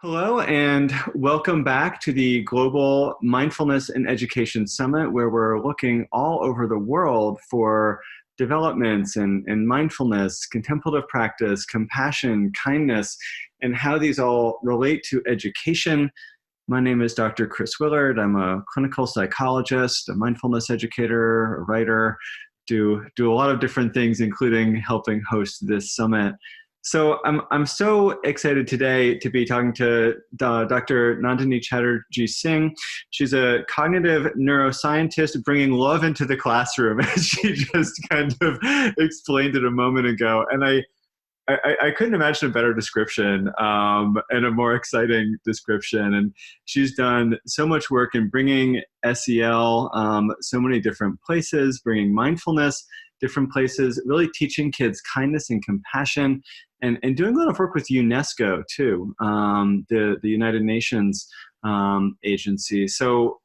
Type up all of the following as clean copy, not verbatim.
Hello, and welcome back to the Global Mindfulness and Education Summit, where we're looking all over the world for developments in mindfulness, contemplative practice, compassion, kindness, and how these all relate to education. My name is Dr. Chris Willard. I'm a clinical psychologist, a mindfulness educator, a writer, do a lot of different things, including helping host this summit. So I'm so excited today to be talking to Dr. Nandini Chatterjee Singh. She's a cognitive neuroscientist bringing love into the classroom, as she just kind of explained it a moment ago. And I couldn't imagine a better description and a more exciting description. And she's done so much work in bringing SEL so many different places, bringing mindfulness different places, really teaching kids kindness and compassion, and doing a lot of work with UNESCO too, the United Nations agency. So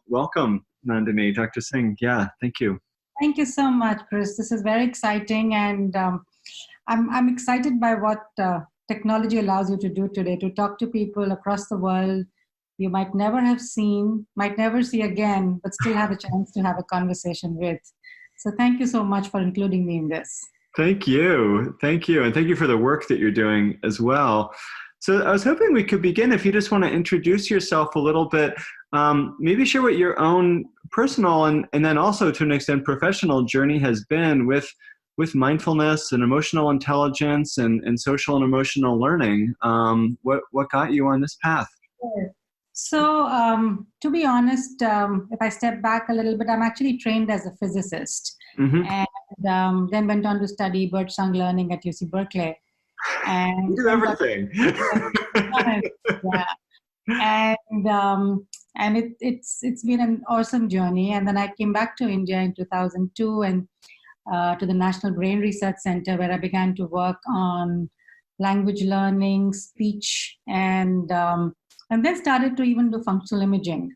welcome, Nandini, Dr. Singh. Yeah, thank you. Thank you so much, Chris. This is very exciting, and I'm excited by what technology allows you to do today, to talk to people across the world you might never have seen, might never see again, but still have a chance to have a conversation with. So thank you so much for including me in this. Thank you. Thank you. And thank you for the work that you're doing as well. So I was hoping we could begin, if you just want to introduce yourself a little bit, maybe share what your own personal and then also to an extent professional journey has been with mindfulness and emotional intelligence and social and emotional learning. What got you on this path? Sure. So to be honest, if I step back a little bit, I'm actually trained as a physicist, and then went on to study birdsong learning at UC Berkeley. And you do everything. Yeah. And it's been an awesome journey. And then I came back to India in 2002 and to the National Brain Research Center, where I began to work on language learning, speech, and then started to even do functional imaging.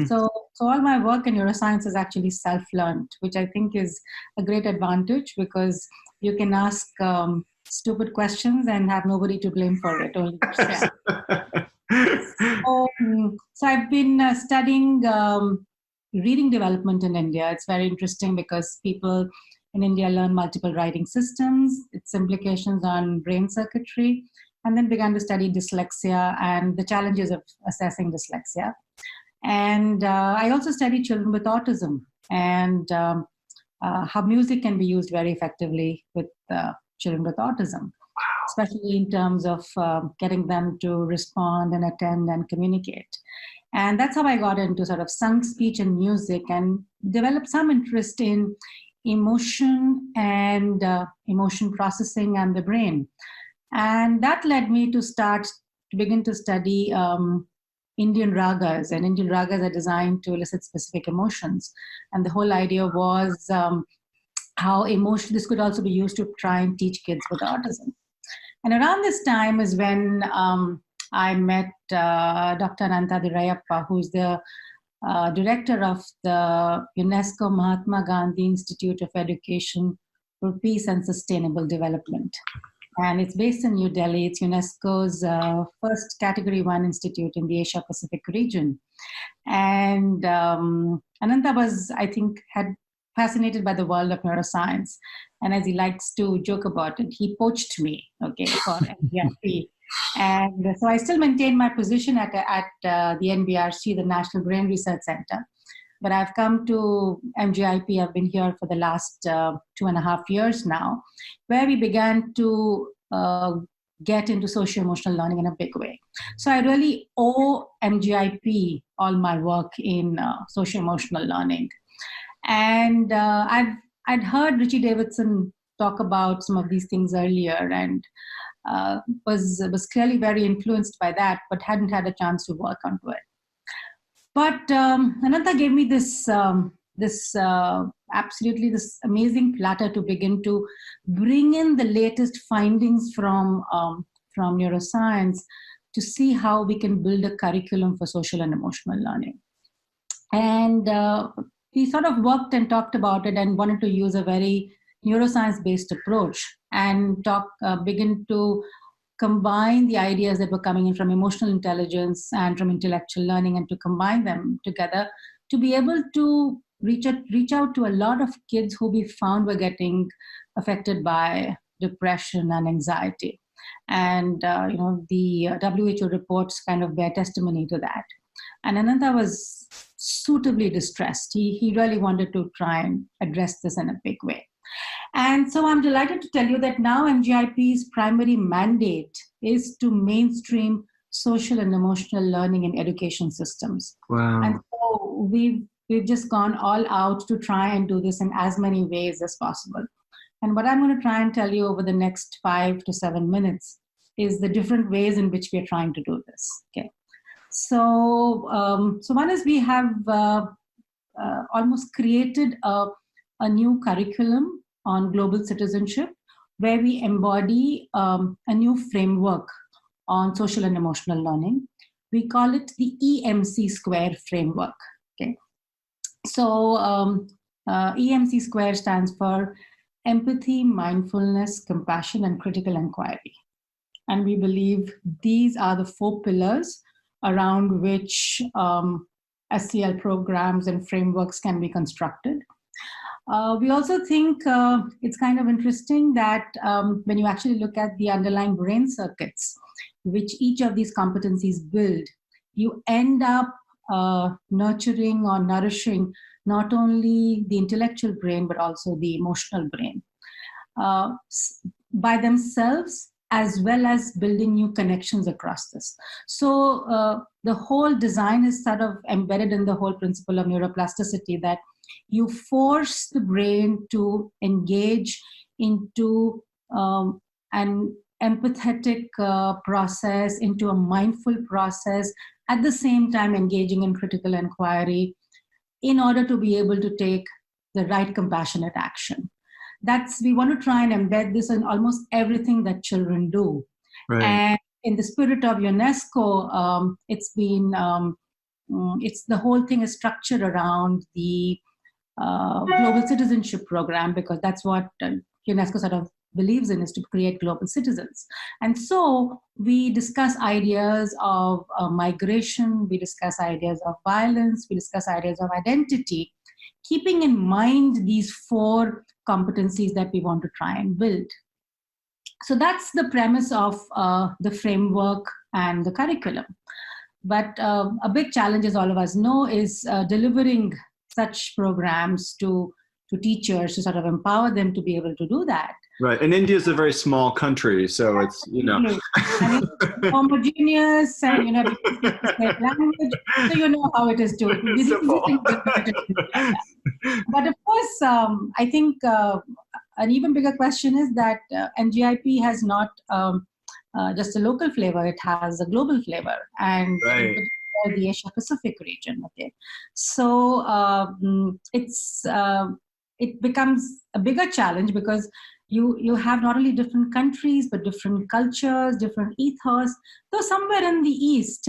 So all my work in neuroscience is actually self-learned, which I think is a great advantage because you can ask stupid questions and have nobody to blame for it, only yourself. So I've been studying reading development in India. It's very interesting because people in India learn multiple writing systems, its implications on brain circuitry, and then began to study dyslexia and the challenges of assessing dyslexia. And I also study children with autism and how music can be used very effectively with children with autism, especially in terms of getting them to respond and attend and communicate. And that's how I got into sort of sung speech and music and developed some interest in emotion and emotion processing and the brain. And that led me to begin to study Indian ragas, and Indian ragas are designed to elicit specific emotions. And the whole idea was how this could also be used to try and teach kids with autism. And around this time is when I met Dr. Ananta Dirayappa, who's the director of the UNESCO Mahatma Gandhi Institute of Education for Peace and Sustainable Development. And it's based in New Delhi. It's UNESCO's first Category 1 institute in the Asia-Pacific region. And Ananta was, I think, had fascinated by the world of neuroscience. And as he likes to joke about it, he poached me, for NBRC. And so I still maintain my position at the NBRC, the National Brain Research Center. But I've come to MGIP. I've been here for the last 2.5 years now, where we began to get into socio-emotional learning in a big way. So I really owe MGIP all my work in socio-emotional learning. And I'd heard Richie Davidson talk about some of these things earlier and was clearly very influenced by that, but hadn't had a chance to work onto it. But Ananta gave me this amazing platter to begin to bring in the latest findings from neuroscience to see how we can build a curriculum for social and emotional learning. And we sort of worked and talked about it and wanted to use a very neuroscience-based approach and begin to combine the ideas that were coming in from emotional intelligence and from intellectual learning, and to combine them together to be able to reach out to a lot of kids who we found were getting affected by depression and anxiety. And the WHO reports kind of bear testimony to that. And Ananta was suitably distressed. He really wanted to try and address this in a big way. And so I'm delighted to tell you that now MGIP's primary mandate is to mainstream social and emotional learning in education systems. Wow. And so we've just gone all out to try and do this in as many ways as possible. And what I'm going to try and tell you over the next 5 to 7 minutes is the different ways in which we are trying to do this. Okay. So one is we have almost created a new curriculum on global citizenship, where we embody a new framework on social and emotional learning. We call it the EMC Square framework. Okay, so EMC Square stands for empathy, mindfulness, compassion, and critical inquiry. And we believe these are the 4 pillars around which SCL programs and frameworks can be constructed. We also think it's kind of interesting that when you actually look at the underlying brain circuits, which each of these competencies build, you end up nurturing or nourishing not only the intellectual brain, but also the emotional brain by themselves, as well as building new connections across this. So the whole design is sort of embedded in the whole principle of neuroplasticity, that you force the brain to engage into an empathetic process, into a mindful process, at the same time engaging in critical inquiry, in order to be able to take the right compassionate action. We want to try and embed this in almost everything that children do. Right. And in the spirit of UNESCO, it's the whole thing is structured around the global citizenship program, because that's what UNESCO sort of believes in, is to create global citizens. And so we discuss ideas of migration, we discuss ideas of violence, we discuss ideas of identity, keeping in mind these 4 competencies that we want to try and build. So that's the premise of the framework and the curriculum. But a big challenge, as all of us know, is delivering such programs to teachers, to sort of empower them to be able to do that. Right. And India is a very small country, so it's, and it's homogeneous, and different language, so you know how it is too. But of course, I think an even bigger question is that NGIP has not just a local flavor; it has a global flavor, and right. The Asia Pacific region. Okay, so it becomes a bigger challenge, because you have not only different countries, but different cultures, different ethos. Though somewhere in the East,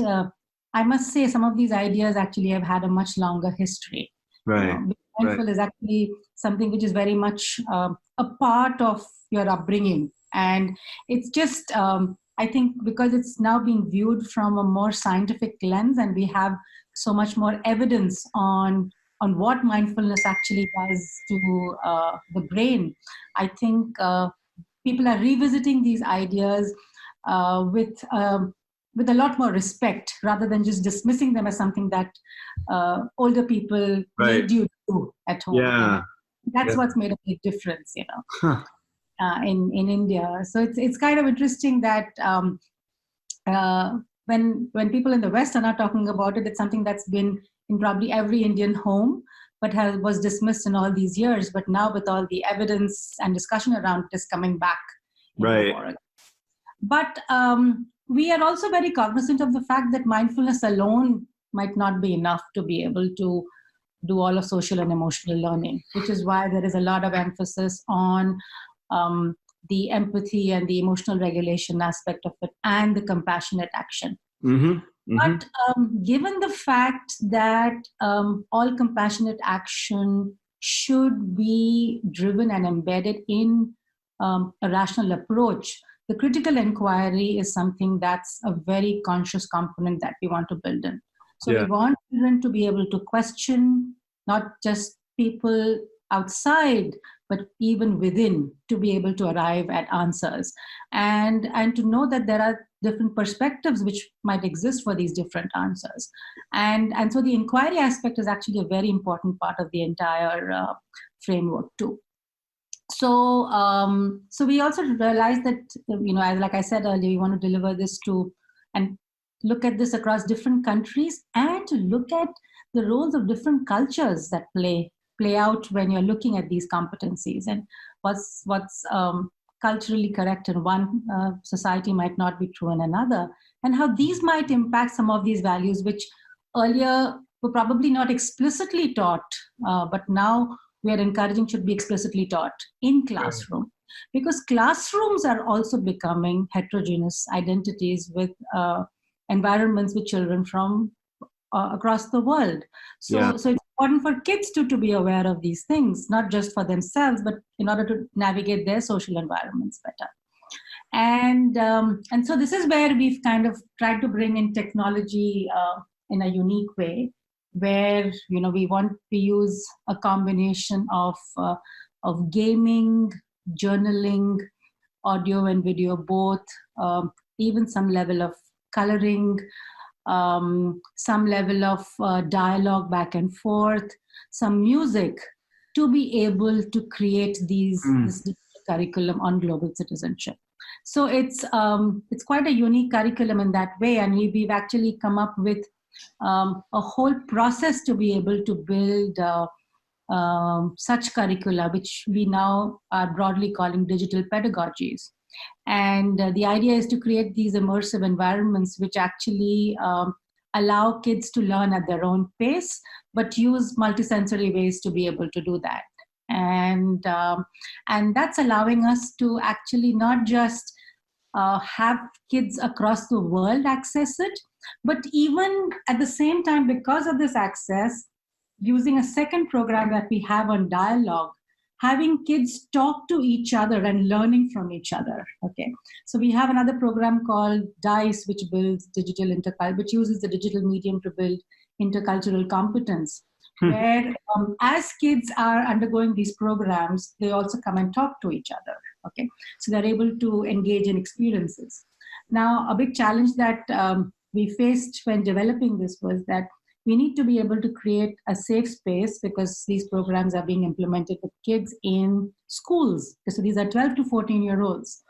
I must say some of these ideas actually have had a much longer history. Right. Being mindful is actually something which is very much a part of your upbringing. And it's just, I think, because it's now being viewed from a more scientific lens, and we have so much more evidence on what mindfulness actually does to the brain. I think people are revisiting these ideas with a lot more respect, rather than just dismissing them as something that older people need you to do at home. Yeah. That's what's made a big difference, in India. So it's kind of interesting that when people in the West are not talking about it, it's something that's been in probably every Indian home, but was dismissed in all these years. But now, with all the evidence and discussion around it, is coming back. Right. But we are also very cognizant of the fact that mindfulness alone might not be enough to be able to do all of social and emotional learning, which is why there is a lot of emphasis on the empathy and the emotional regulation aspect of it, and the compassionate action. Mm-hmm. Mm-hmm. But given the fact that all compassionate action should be driven and embedded in a rational approach, the critical inquiry is something that's a very conscious component that we want to build in. So we want children to be able to question not just people outside, but even within, to be able to arrive at answers, and to know that there are different perspectives which might exist for these different answers. And so the inquiry aspect is actually a very important part of the entire framework too. So so we also realized that, like I said earlier, we want to deliver this to and look at this across different countries, and to look at the roles of different cultures that play out when you're looking at these competencies, and what's culturally correct in one society might not be true in another, and how these might impact some of these values which earlier were probably not explicitly taught, but now we are encouraging should be explicitly taught in classroom. Because classrooms are also becoming heterogeneous identities with environments with children from across the world. So it's important for kids to be aware of these things, not just for themselves, but in order to navigate their social environments better. And so this is where we've kind of tried to bring in technology in a unique way, where we use a combination of gaming, journaling, audio and video both, even some level of coloring, some level of dialogue back and forth, some music, to be able to create this curriculum on global citizenship. So it's quite a unique curriculum in that way, and we've actually come up with a whole process to be able to build such curricula, which we now are broadly calling digital pedagogies. And the idea is to create these immersive environments which actually allow kids to learn at their own pace, but use multisensory ways to be able to do that. And that's allowing us to actually not just have kids across the world access it, but even at the same time, because of this access, using a second program that we have on dialogue, having kids talk to each other and learning from each other. Okay, so we have another program called DICE, which builds which uses the digital medium to build intercultural competence, where as kids are undergoing these programs, they also come and talk to each other. Okay, so they're able to engage in experiences. Now, a big challenge that we faced when developing this was that we need to be able to create a safe space, because these programs are being implemented with kids in schools. So these are 12 to 14-year-olds.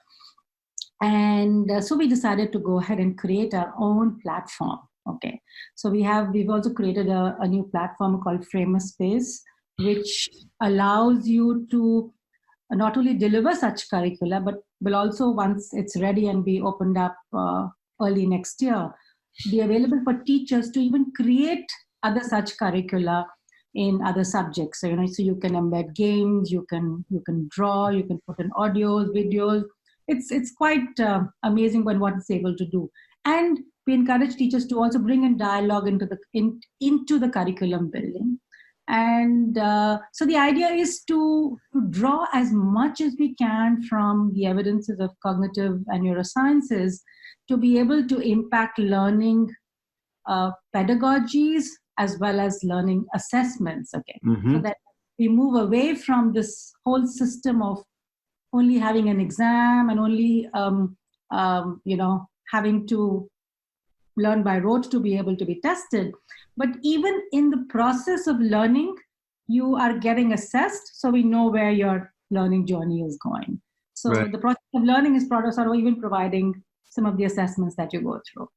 And so we decided to go ahead and create our own platform. Okay, so we've also created a new platform called Frame a Space, which allows you to not only deliver such curricula, but will also, once it's ready and be opened up early next year, be available for teachers to even create other such curricula in other subjects. So so you can embed games, you can draw, you can put in audios, videos. It's quite amazing what it's able to do. And we encourage teachers to also bring in dialogue into the curriculum building. And so the idea is to draw as much as we can from the evidences of cognitive and neurosciences to be able to impact learning pedagogies as well as learning assessments. Okay, so that we move away from this whole system of only having an exam and only having to learn by rote to be able to be tested. But even in the process of learning, you are getting assessed, so we know where your learning journey is going. So the process of learning is products are even providing some of the assessments that you go through.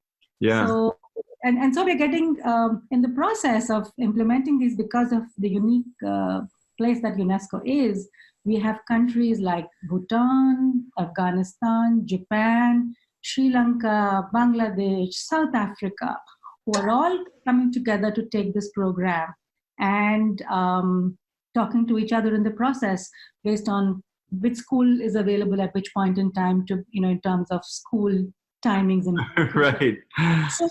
Yeah. So and so we're getting in the process of implementing these, because of the unique place that UNESCO is. We have countries like Bhutan, Afghanistan, Japan, Sri Lanka, Bangladesh, South Africa, who are all coming together to take this program and talking to each other in the process based on which school is available at which point in time, to in terms of school timings and right. So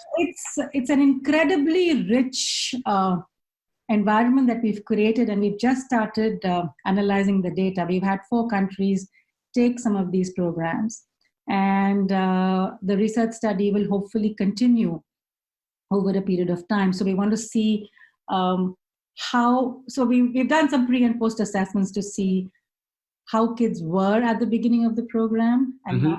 it's an incredibly rich environment that we've created, and we've just started analyzing the data. We've had 4 countries take some of these programs, And the research study will hopefully continue over a period of time. So we want to see we've done some pre and post assessments to see how kids were at the beginning of the program, and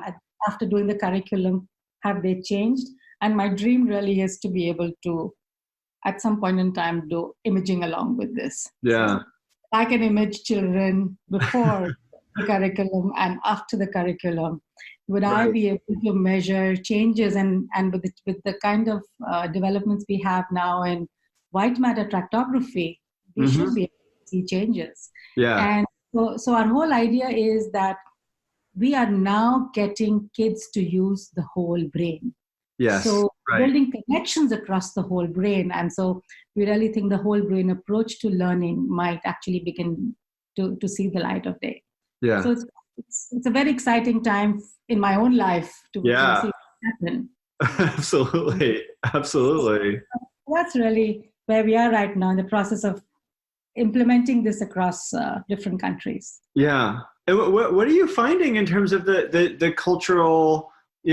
after doing the curriculum, have they changed? And my dream really is to be able to, at some point in time, do imaging along with this. Yeah. So I can image children before the curriculum and after the curriculum. Would I be able to measure changes? And with the kind of developments we have now in white matter tractography, we should be able to see changes. Yeah. And so our whole idea is that we are now getting kids to use the whole brain. Yes. So building connections across the whole brain. And so we really think the whole brain approach to learning might actually begin to see the light of day. Yeah. So it's a very exciting time in my own life to see it happen. Absolutely. Absolutely. So that's really where we are right now in the process of implementing this across different countries. Yeah. And what are you finding in terms of the cultural,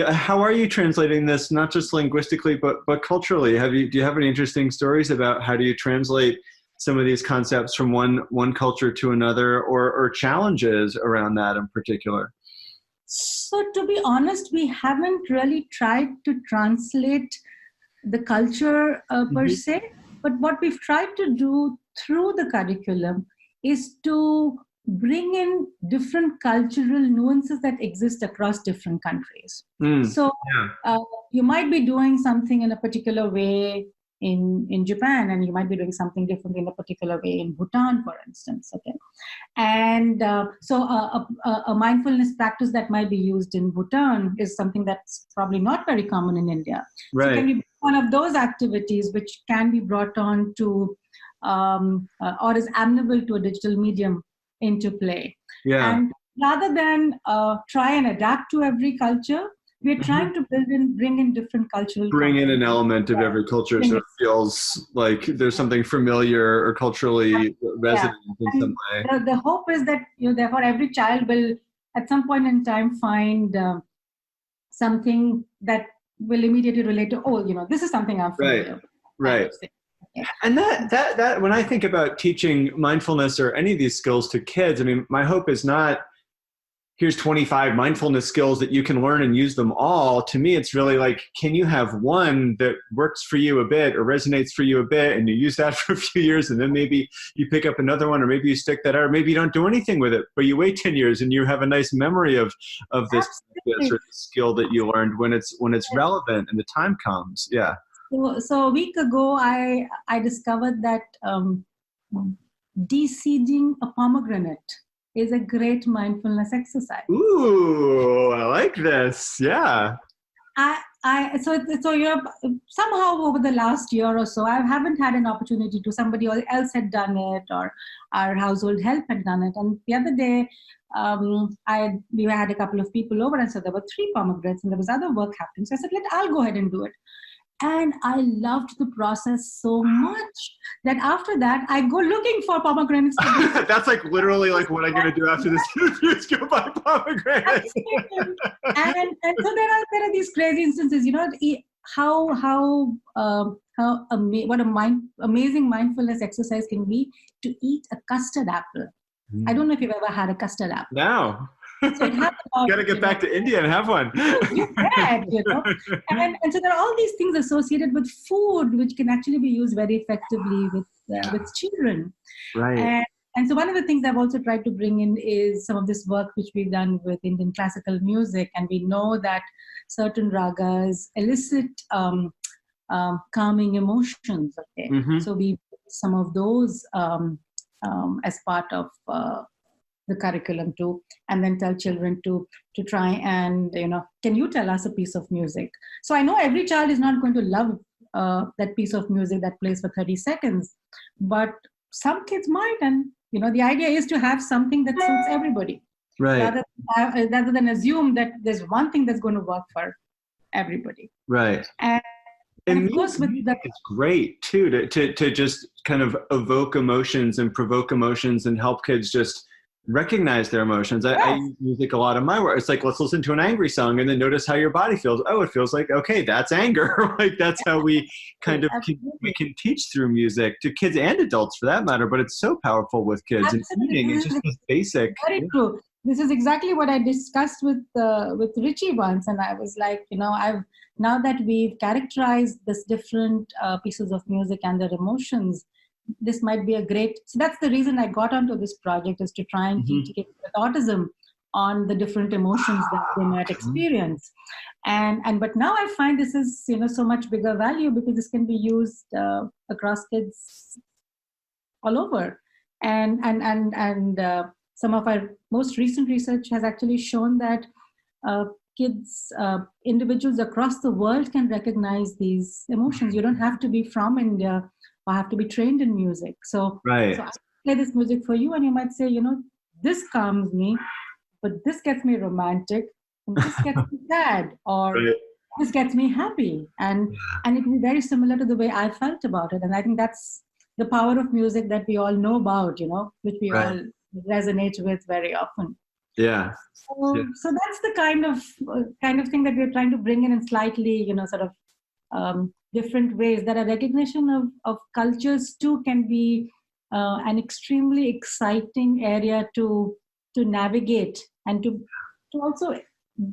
how are you translating this, not just linguistically, but culturally? Do you have any interesting stories about how do you translate some of these concepts from one culture to another, or challenges around that in particular? So to be honest, we haven't really tried to translate the culture per se, but what we've tried to do through the curriculum is to bring in different cultural nuances that exist across different countries. So you might be doing something in a particular way in Japan, and you might be doing something different in a particular way in Bhutan, for instance. Okay, and so a mindfulness practice that might be used in Bhutan is something that's probably not very common in India. Right. So it can be one of those activities which can be brought on to or is amenable to a digital medium into play. Yeah. And rather than try and adapt to every culture, we're trying to bring in different cultural. Bring in an element of every culture, so it feels like there's something familiar or culturally resonant in some way. The hope is that therefore every child will at some point in time find something that will immediately relate to. This is something I'm familiar with. Right. And that when I think about teaching mindfulness or any of these skills to kids, I mean, my hope is not, here's 25 mindfulness skills that you can learn and use them all. To me, it's really like, can you have one that works for you a bit or resonates for you a bit, and you use that for a few years, and then maybe you pick up another one, or maybe you stick that out, or maybe you don't do anything with it, but you wait 10 years and you have a nice memory of this sort of skill that you learned when it's relevant and the time comes. Yeah. So a week ago, I discovered that de-seeding a pomegranate is a great mindfulness exercise. Ooh, I like this. Yeah. So you're somehow over the last year or so, I haven't had an opportunity to. Somebody else had done it, or our household help had done it. And the other day, we had a couple of people over, and so there were 3 pomegranates, and there was other work happening. So I said, I'll go ahead and do it. And I loved the process so much that after that, I go looking for pomegranates. That's like literally like what I'm going to do after this interview is go buy pomegranates. and so there are these crazy instances, what amazing mindfulness exercise can be to eat a custard apple. I don't know if you've ever had a custard apple. No. So it happened. Got to get back to India and have one. You bet, And so there are all these things associated with food, which can actually be used very effectively with children. Right. And so one of the things I've also tried to bring in is some of this work which we've done with Indian classical music. And we know that certain ragas elicit calming emotions. Okay. So we put some of those as part of the curriculum too, and then tell children to try and, can you tell us a piece of music? So I know every child is not going to love that piece of music that plays for 30 seconds, but some kids might. And, the idea is to have something that suits everybody. Right. Rather than assume that there's one thing that's going to work for everybody. Right. And of course, it's great too to just kind of evoke emotions and provoke emotions and help kids just recognize their emotions. I Yes, use music a lot in my work. It's like, let's listen to an angry song and then notice how your body feels. Oh, it feels like, okay, that's anger. Like that's how we kind of we absolutely. can teach through music to kids and adults for that matter, but it's so powerful with kids and Absolutely. eating and This just is this basic. very Yeah. true. This is exactly what I discussed with Richie once, and I was like, I've now that we've characterized this different pieces of music and their emotions, this might be a great. So that's the reason I got onto this project, is to try and teach Mhm. kids with autism on the different emotions that they might experience. And but now I find this is so much bigger value, because this can be used across kids all over. And some of our most recent research has actually shown that uh, individuals across the world can recognize these emotions. You don't have to be from India or have to be trained in music. So Right. I play this music for you, and you might say, this calms me, but this gets me romantic, and this gets me sad, or Right. this gets me happy, and it will be very similar to the way I felt about it. And I think that's the power of music that we all know about, which we Right. all resonate with very often. Yeah. Yeah. So that's the kind of thing that we're trying to bring in slightly, sort of different ways. That a recognition of cultures too can be an extremely exciting area to navigate, and to also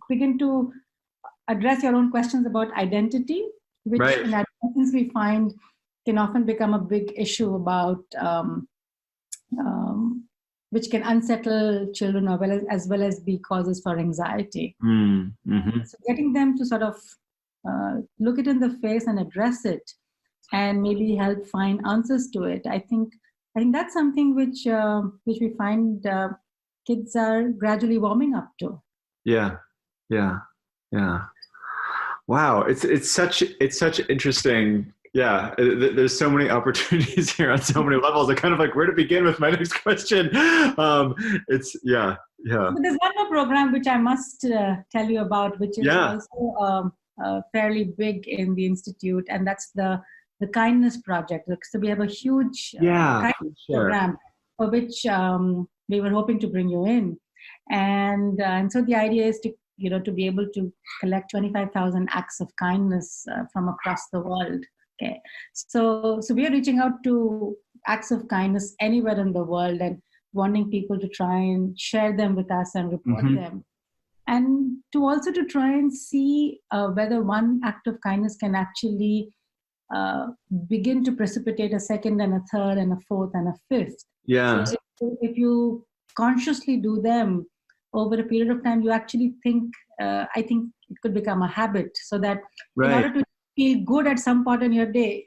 begin to address your own questions about identity, which Right. in adolescence we find can often become a big issue about um, which can unsettle children, as well as be causes for anxiety. Mm. Mm-hmm. So getting them to sort of look it in the face and address it, and maybe help find answers to it. I think that's something which we find kids are gradually warming up to. Yeah. Yeah. Yeah. Wow, it's such interesting. Yeah, there's so many opportunities here on so many levels. I kind of like where to begin with my next question. It's yeah, yeah, But there's one more program which I must tell you about, which is yeah, also fairly big in the institute, and that's the Kindness Project. So we have a huge yeah. kindness Please share. program for which we were hoping to bring you in, and so the idea is to be able to collect 25,000 acts of kindness from across the world. Okay, so we are reaching out to acts of kindness anywhere in the world, and wanting people to try and share them with us and report Hmm. them, and to also to try and see whether one act of kindness can actually uh, begin to precipitate a second and a third and a fourth and a fifth. So Yeah, if you consciously do them over a period of time, you actually I think it could become a habit, so that in right, order to feel good at some point in your day,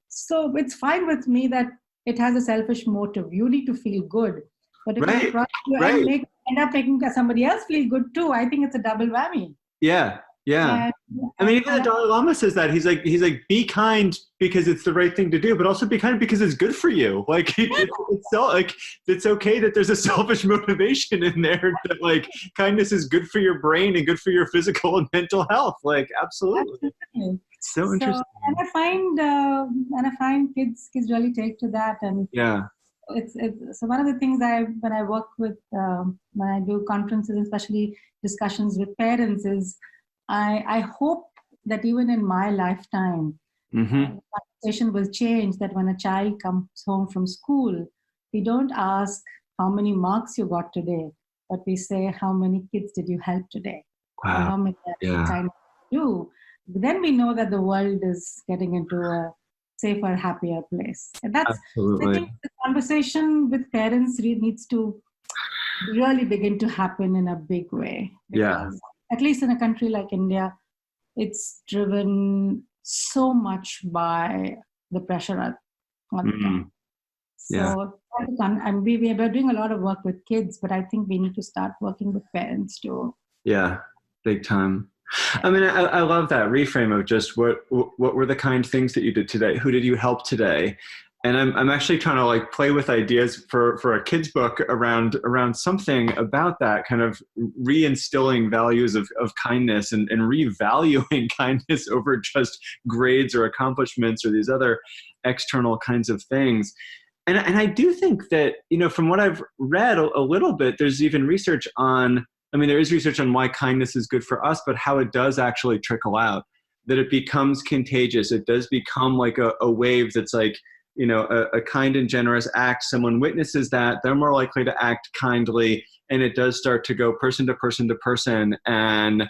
so it's fine with me that it has a selfish motive. You need to feel good, but if in the right, process you right. end up making somebody else feel good too, I think it's a double whammy. Yeah, yeah. And I mean, and even the and Dalai Lama says that he's like, be kind because it's the right thing to do, but also be kind because it's good for you. Like it's so like it's okay that there's a selfish motivation in there. That like kindness is good for your brain and good for your physical and mental health. Like absolutely, absolutely. it's so So, and interesting. I find kids really take to that, and Yeah. it's so one of the things when I work with when I do conferences, especially discussions with parents, is I hope that even in my lifetime, Mm-hmm. the conversation will change. That when a child comes home from school, we don't ask how many marks you got today, but we say how many kids did you help today, or Wow. how many are you Yeah. kind of do. Then we know that the world is getting into a safer, happier place. And I Absolutely. think the conversation with parents really needs to really begin to happen in a big way, Yeah. because at least in a country like India, it's driven so much by the pressure all the Mm. time. Yeah. So and we're doing a lot of work with kids, but I think we need to start working with parents too. Yeah. Big time. I mean, I love that reframe of just what were the kind things that you did today? Who did you help today? And I'm actually trying to like play with ideas for a kid's book around something about that kind of reinstilling values of kindness and revaluing kindness over just grades or accomplishments or these other external kinds of things. And I do think that, from what I've read a little bit, there's even research on, there is research on why kindness is good for us, but how it does actually trickle out, that it becomes contagious. It does become like a wave that's like, a kind and generous act. Someone witnesses that, they're more likely to act kindly, and it does start to go person to person to person. And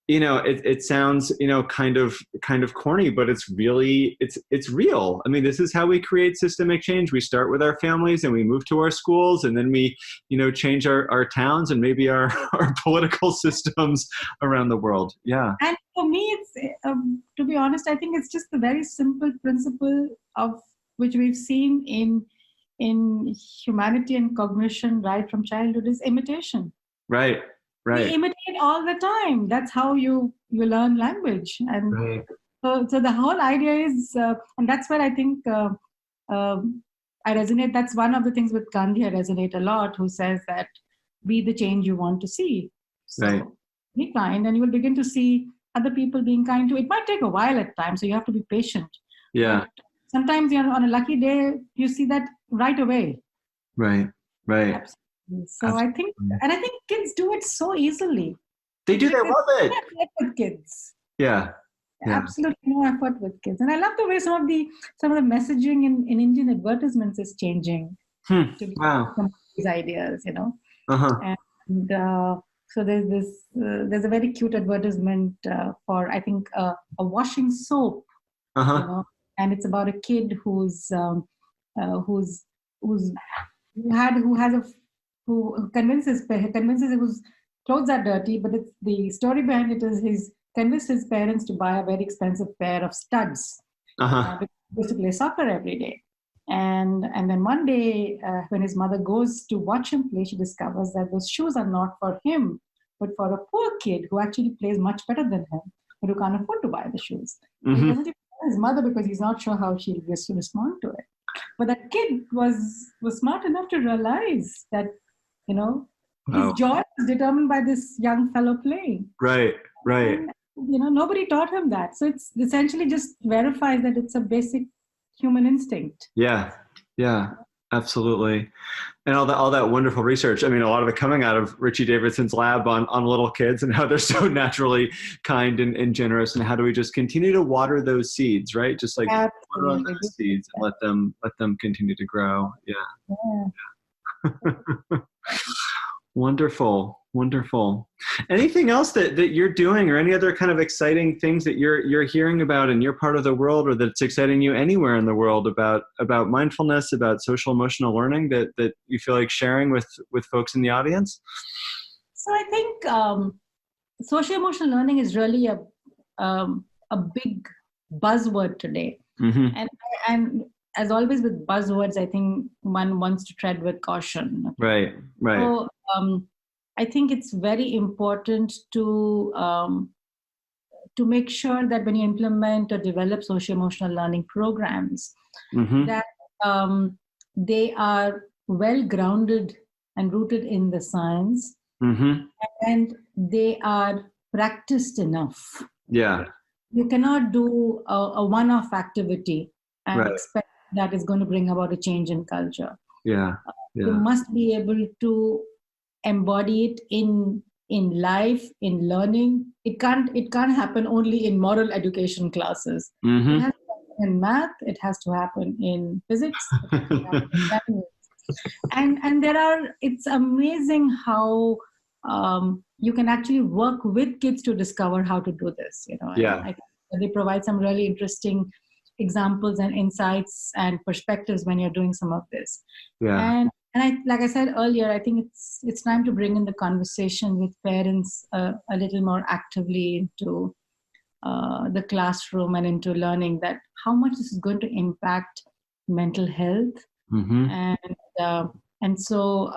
it sounds, kind of corny, but it's really, it's real. This is how we create systemic change. We start with our families, and we move to our schools, and then we, change our towns and maybe our political systems around the world. Yeah. And for me, it's, to be honest, I think it's just the very simple principle of which we've seen in humanity and cognition right from childhood is imitation. Right. Right. We imitate all the time. That's how you learn language. And right. so the whole idea is, and that's where I think I resonate. That's one of the things with Gandhi I resonate a lot, who says that be the change you want to see. So right. Be kind, and you will begin to see other people being kind too. It might take a while at times, so you have to be patient. Yeah. But sometimes, on a lucky day, you see that right away. Right. Right. Absolutely. So I think kids do it so easily. They do. They love it. No effort with kids. Yeah. Absolutely no effort with kids. And I love the way some of the messaging in Indian advertisements is changing. Wow. Some of these ideas, Uh-huh. And so there's a very cute advertisement for, I think, a washing soap. Uh-huh. And it's about a kid who convinces whose clothes are dirty, but the story behind it is he's convinced his parents to buy a very expensive pair of studs because he used to play soccer every day. And then one day, when his mother goes to watch him play, she discovers that those shoes are not for him, but for a poor kid who actually plays much better than him, but who can't afford to buy the shoes. Mm-hmm. He doesn't even tell his mother because he's not sure how she'll respond to it. But that kid was smart enough to realize that, his joy is determined by this young fellow playing. Right. And, nobody taught him that. So it's essentially just verifies that it's a basic human instinct. Yeah. Yeah. Absolutely. And all that wonderful research. A lot of it coming out of Richie Davidson's lab on little kids and how they're so naturally kind and generous, and how do we just continue to water those seeds, right? Just like water on those seeds and let them continue to grow. Yeah. Wonderful. Anything else that you're doing, or any other kind of exciting things that you're hearing about in your part of the world, or that's exciting you anywhere in the world about mindfulness, about social emotional learning that you feel like sharing with folks in the audience? So I think social emotional learning is really a big buzzword today. Mm-hmm. And as always with buzzwords, I think one wants to tread with caution. Right. So I think it's very important to make sure that when you implement or develop social-emotional learning programs, mm-hmm. that they are well grounded and rooted in the science, mm-hmm. and they are practiced enough. Yeah. You cannot do a one-off activity and expect that is going to bring about a change in culture. Yeah. You must be able to embody it in life, in learning. It can't happen only in moral education classes. Mm-hmm. It has to happen in math. It has to happen in physics. It has to happen in Japanese. And it's amazing how you can actually work with kids to discover how to do this. They provide some really interesting examples and insights and perspectives when you're doing some of this. And I, like I said earlier, I think it's time to bring in the conversation with parents a little more actively into the classroom and into learning, that how much this is going to impact mental health. Mm-hmm. And so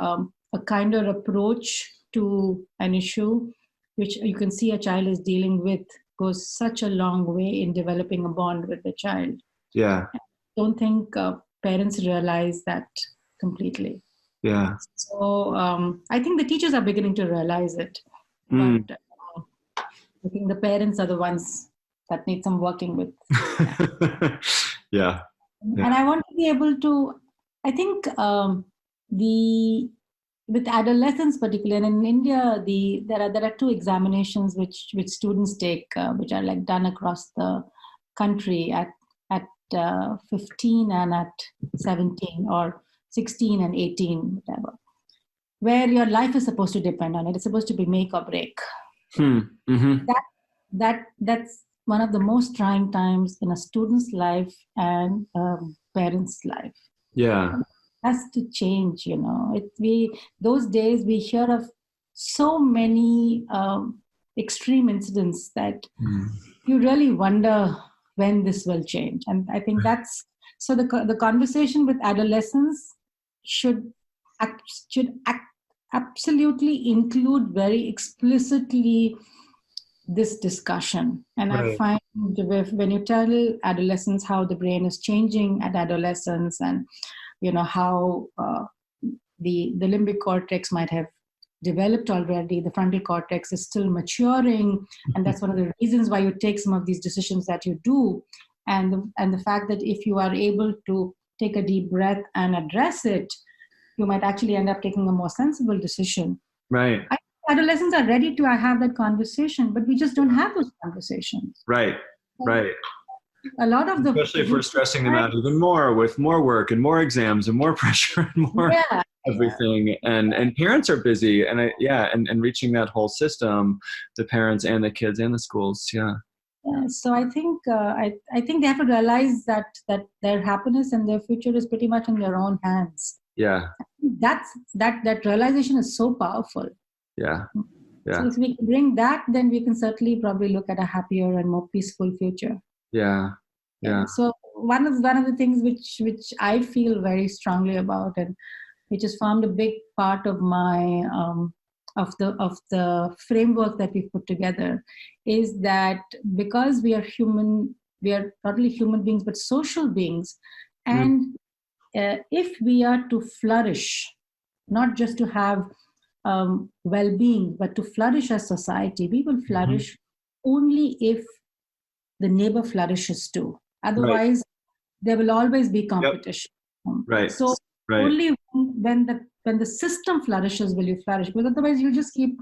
a kinder approach to an issue which you can see a child is dealing with goes such a long way in developing a bond with the child. Yeah. I don't think parents realize that completely. Yeah. So I think the teachers are beginning to realize it. But I think the parents are the ones that need some working with. Yeah. And I want to be able to I think with adolescents particularly, and in India, there are two examinations which students take, which are like done across the country at 15 and at 17, or 16 and 18, whatever, where your life is supposed to depend on it. It's supposed to be make or break. Mm-hmm. That's one of the most trying times in a student's life and a parent's life. Yeah. It has to change, those days we hear of so many extreme incidents that you really wonder when this will change. And I think that's, so the conversation with adolescents should absolutely include very explicitly this discussion. And Right. I find when you tell adolescents how the brain is changing at adolescence, and how the limbic cortex might have developed already, the frontal cortex is still maturing, and that's one of the reasons why you take some of these decisions that you do, and the fact that if you are able to take a deep breath and address it, you might actually end up taking a more sensible decision. Right. Adolescents are ready to have that conversation, but we just don't have those conversations. Right. Right. A lot of especially if we're stressing them out even more with more work and more exams and more pressure and more everything. And parents are busy, and and reaching that whole system, the parents and the kids and the schools. Yeah. So I think I think they have to realize that their happiness and their future is pretty much in their own hands. Yeah. That realization is so powerful. Yeah. Yeah. So if we can bring that, then we can certainly probably look at a happier and more peaceful future. Yeah. Yeah. So one of the things which I feel very strongly about, and which has formed a big part of my of the framework that we've put together, is that because we are human, we are not only human beings but social beings, and if we are to flourish, not just to have well-being, but to flourish as society, we will flourish only if the neighbor flourishes too. Otherwise, there will always be competition. Right. So only when the system flourishes will you flourish. Because otherwise, you just keep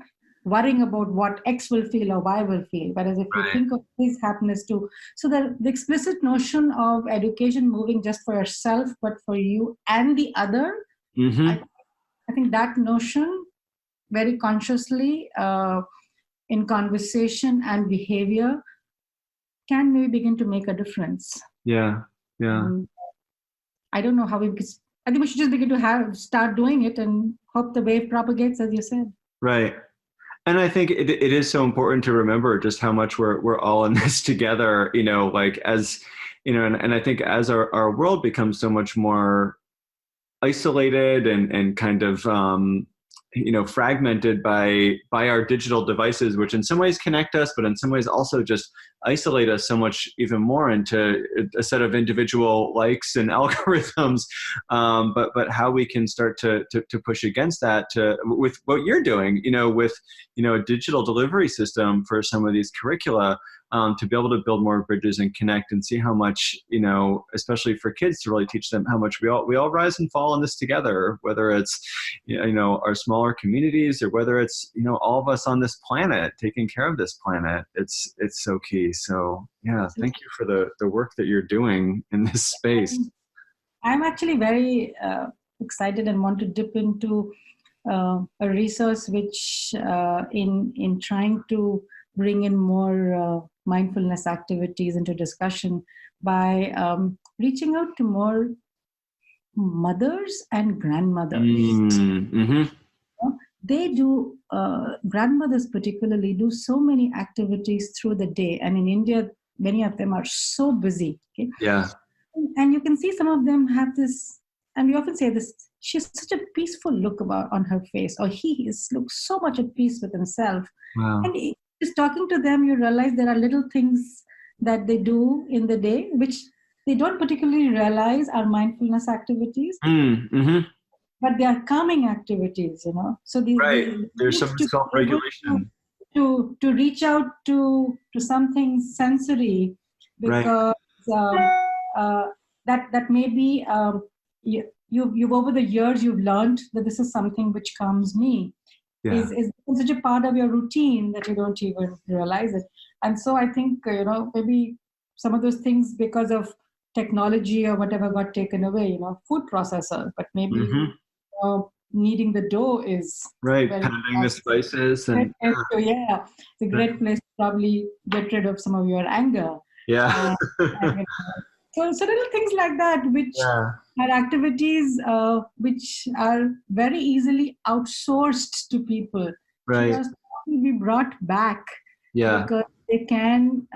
worrying about what X will feel or Y will feel. Whereas if you think of his happiness too, so the explicit notion of education moving just for yourself, but for you and the other, I think that notion very consciously in conversation and behavior can maybe begin to make a difference. Yeah. Yeah. I don't know how I think we should just begin to start doing it and hope the wave propagates, as you said. Right. And I think it is so important to remember just how much we're all in this together, like as, and I think as our world becomes so much more isolated and kind of, fragmented by our digital devices, which in some ways connect us, but in some ways also just isolate us so much even more into a set of individual likes and algorithms. But how we can start to push against that with what you're doing, with, a digital delivery system for some of these curricula, to be able to build more bridges and connect and see how much, especially for kids, to really teach them how much we all rise and fall in this together, whether it's, our smaller communities or whether it's, all of us on this planet taking care of this planet. It's so key. So yeah, thank you for the work that you're doing in this space. I'm actually very excited and want to dip into a resource which in trying to bring in more mindfulness activities into discussion by reaching out to more mothers and grandmothers. They do, grandmothers particularly do so many activities through the day. And in India, many of them are so busy. Okay? Yeah. And you can see some of them have this, and we often say this, she's such a peaceful look on her face, or looks so much at peace with himself. Wow. And just talking to them, you realize there are little things that they do in the day, which they don't particularly realize are mindfulness activities. But they are calming activities, So there's some self-regulation to reach out to something sensory, because that maybe you've over the years, you've learned that this is something which calms me, Yeah. is such a part of your routine that you don't even realize it. And so I think, maybe some of those things, because of technology or whatever, got taken away, food processor, but maybe Mm-hmm. kneading the dough is Right. very Pounding the spices and so yeah, it's a great place to probably get rid of some of your anger. yeah. Uh, and, so little things like that, which Yeah. are activities which are very easily outsourced to people, should Right. also be brought back, Yeah. because they can,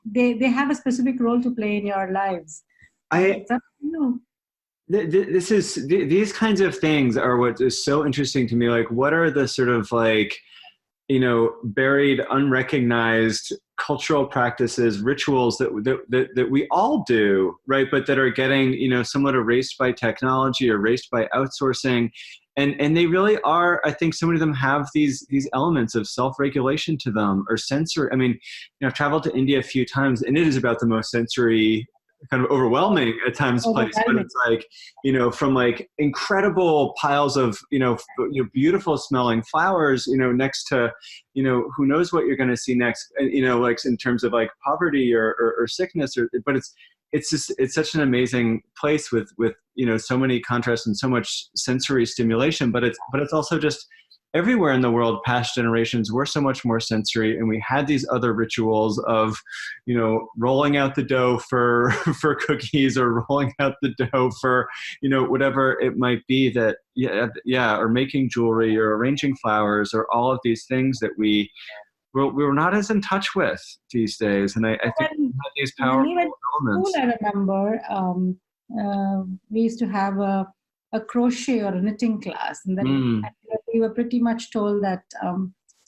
they have a specific role to play in your lives. And I it's up to you. this is these kinds of things are what is so interesting to me. Like, what are the sort of like, buried, unrecognized cultural practices, rituals that we all do, right? But that are getting, somewhat erased by technology, erased by outsourcing. And they really are, I think so many of them have these elements of self-regulation to them, or sensory. I mean, I've traveled to India a few times, and it is about the most sensory, kind of overwhelming at times place, but it's like, from like incredible piles of, beautiful smelling flowers, next to, who knows what you're going to see next, like in terms of like poverty or sickness, but it's such an amazing place with, so many contrasts and so much sensory stimulation, but it's also just everywhere in the world. Past generations were so much more sensory, and we had these other rituals of, rolling out the dough for for cookies, or rolling out the dough for, whatever it might be, that or making jewelry, or arranging flowers, or all of these things that we're not as in touch with these days. And I think we have these When we were powerful elements. school, I remember we used to have a crochet or a knitting class, and then we were pretty much told that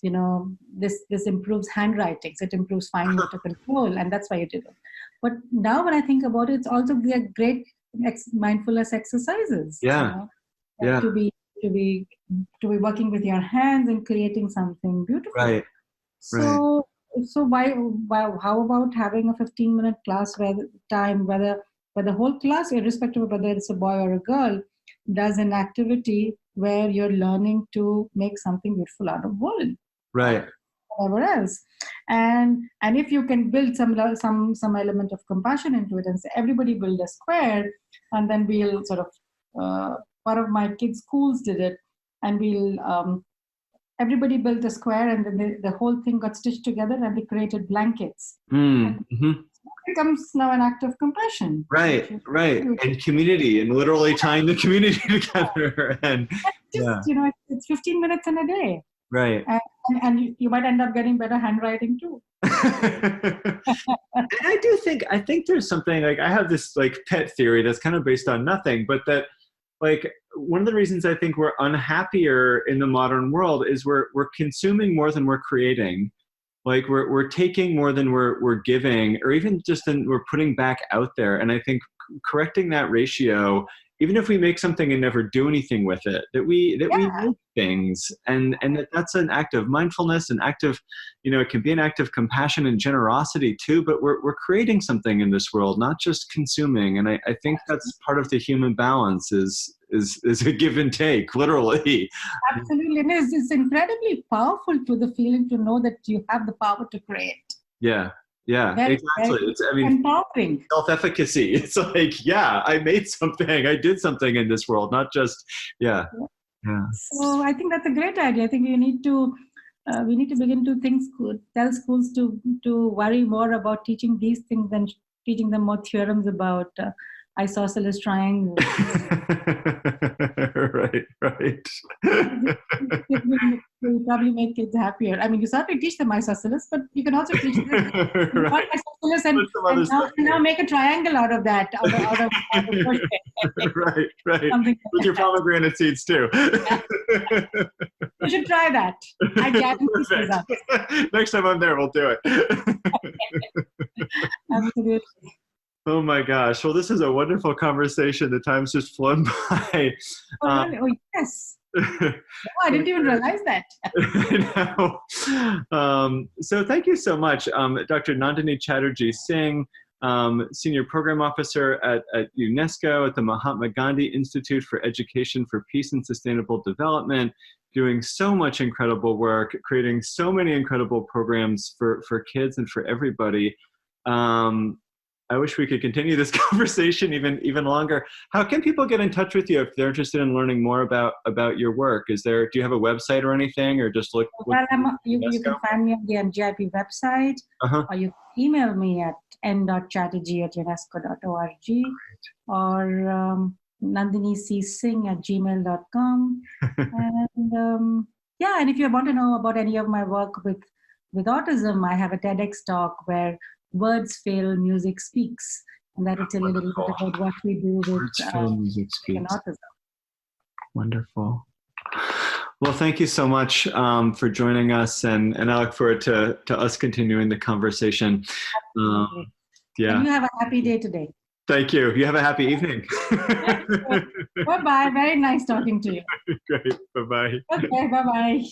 this improves handwriting, so it improves fine motor control, and that's why you did it. But now when I think about it, it's also great mindfulness exercises. Yeah. Yeah. To be working with your hands and creating something beautiful. Right. So why how about having a 15-minute class where the whole class, irrespective of whether it's a boy or a girl, does an activity where you're learning to make something beautiful out of wood, right, whatever else, and if you can build some element of compassion into it, and say everybody build a square, and then we'll sort of one of my kids' schools did it, and we'll everybody built a square, and then the whole thing got stitched together, and they created blankets. And it becomes now an act of compassion. Right. And community, and literally tying the community together. And it's 15 minutes in a day. Right. And you might end up getting better handwriting too. And I think there's something, like, I have this like pet theory that's kind of based on nothing, but that, like, one of the reasons I think we're unhappier in the modern world is we're consuming more than we're creating. Like we're taking more than we're giving, or even just then we're putting back out there. And I think correcting that ratio, even if we make something and never do anything with it, that we make things, and that's an act of mindfulness, an act of, it can be an act of compassion and generosity too, but we're creating something in this world, not just consuming. And I think that's part of the human balance is a give and take, literally. Absolutely. And it's incredibly powerful to the feeling to know that you have the power to create. Yeah. Yeah, very, exactly. Very empowering. Self-efficacy. It's like, I made something. I did something in this world, not just, yeah. So I think that's a great idea. I think we need to begin to tell schools to worry more about teaching these things than teaching them more theorems about isosceles triangles. Right. Will probably make kids happier. I mean, you certainly teach them isosceles, but you can also teach them right. isosceles and now make a triangle out of that. Out of right. With your pomegranate seeds too. You should try that. I guarantee. Next time I'm there, we'll do it. Absolutely. Oh my gosh. Well, this is a wonderful conversation. The time's just flown by. Really? Oh, yes. I didn't even realize that. So thank you so much, Dr. Nandini Chatterjee Singh. Senior Program Officer at UNESCO at the Mahatma Gandhi Institute for Education for Peace and Sustainable Development, doing so much incredible work, creating so many incredible programs for kids and for everybody. I wish we could continue this conversation even longer. How can people get in touch with you if they're interested in learning more about your work? Do you have a website or anything, or just look? Well, you can find me on the MGIP website, or you can email me at n.chatterjee@unesco.org, or nandinicSingh@gmail.com. And and if you want to know about any of my work with autism, I have a TEDx talk where words fail, music speaks, and that will tell you a little bit about what we do with autism. Wonderful. Well, thank you so much for joining us, and I look forward to us continuing the conversation. And you have a happy day today. Thank you. You have a happy evening. Bye-bye. Very nice talking to you. Great. Bye-bye. Okay, bye-bye.